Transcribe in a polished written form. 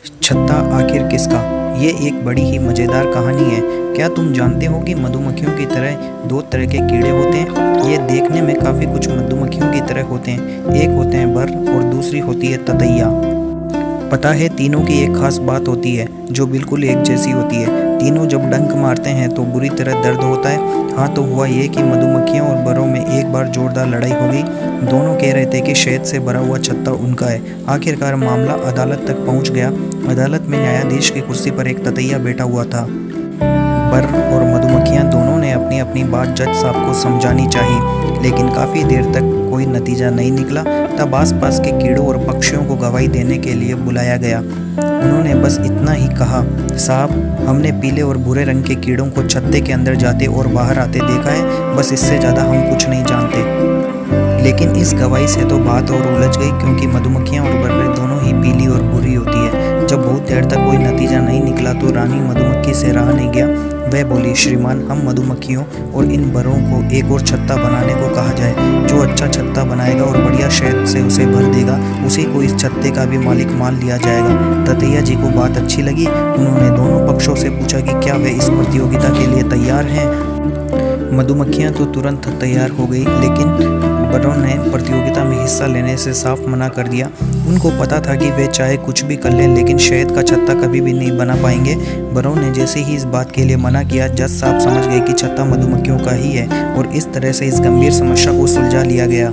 छत्ता आखिर किसका? ये एक बड़ी ही मज़ेदार कहानी है। क्या तुम जानते हो कि मधुमक्खियों की तरह दो तरह के कीड़े होते हैं? ये देखने में काफ़ी कुछ मधुमक्खियों की तरह होते हैं। एक होते हैं बर और दूसरी होती है ततैया। पता है, तीनों की एक खास बात होती है जो बिल्कुल एक जैसी होती है। तीनों जब डंक मारते हैं तो बुरी तरह दर्द होता है। हाँ, तो हुआ ये कि मधुमक्खियों और बरों में एक बार जोरदार लड़ाई हो गई। दोनों कह रहे थे कि शहद से भरा हुआ छत्ता उनका है। आखिरकार मामला अदालत तक पहुंच गया। अदालत में न्यायाधीश की कुर्सी पर एक ततैया बैठा हुआ था। बर और मधुमक्खियां दोनों ने अपनी अपनी बात जज साहब को समझानी चाहिए, लेकिन काफ़ी देर तक कोई नतीजा नहीं निकला। तब आसपास के कीड़ों और पक्षियों को गवाही देने के लिए बुलाया गया। उन्होंने बस इतना ही कहा, साहब, हमने पीले और भूरे रंग के कीड़ों को छत्ते के अंदर जाते और बाहर आते देखा है। बस इससे ज़्यादा हम कुछ नहीं जानते। लेकिन इस गवाही से तो बात और उलझ गई, क्योंकि मधुमक्खियाँ और बर्रे दोनों ही पीली और बुरी होती है। जब बहुत देर तक कोई नतीजा नहीं निकला तो रानी मधुमक्खी से रहा नहीं गया। वह बोली, श्रीमान, हम मधुमक्खियों और इन बरों को एक और छत्ता बनाने को कहा जाए। जो अच्छा छत्ता बनाएगा और बढ़िया शहद से उसे भर देगा, उसी को इस छत्ते का भी मालिक मान लिया जाएगा। ततैया जी को बात अच्छी लगी। उन्होंने दोनों पक्षों से पूछा कि क्या वे इस प्रतियोगिता के लिए तैयार हैं। मधुमक्खियां तो तुरंत तैयार हो गई, लेकिन बरों ने प्रतियोगिता में हिस्सा लेने से साफ मना कर दिया। उनको पता था कि वे चाहे कुछ भी कर लें, लेकिन शहद का छत्ता कभी भी नहीं बना पाएंगे। बरों ने जैसे ही इस बात के लिए मना किया, जज साहब समझ गए कि छत्ता मधुमक्खियों का ही है, और इस तरह से इस गंभीर समस्या को सुलझा लिया गया।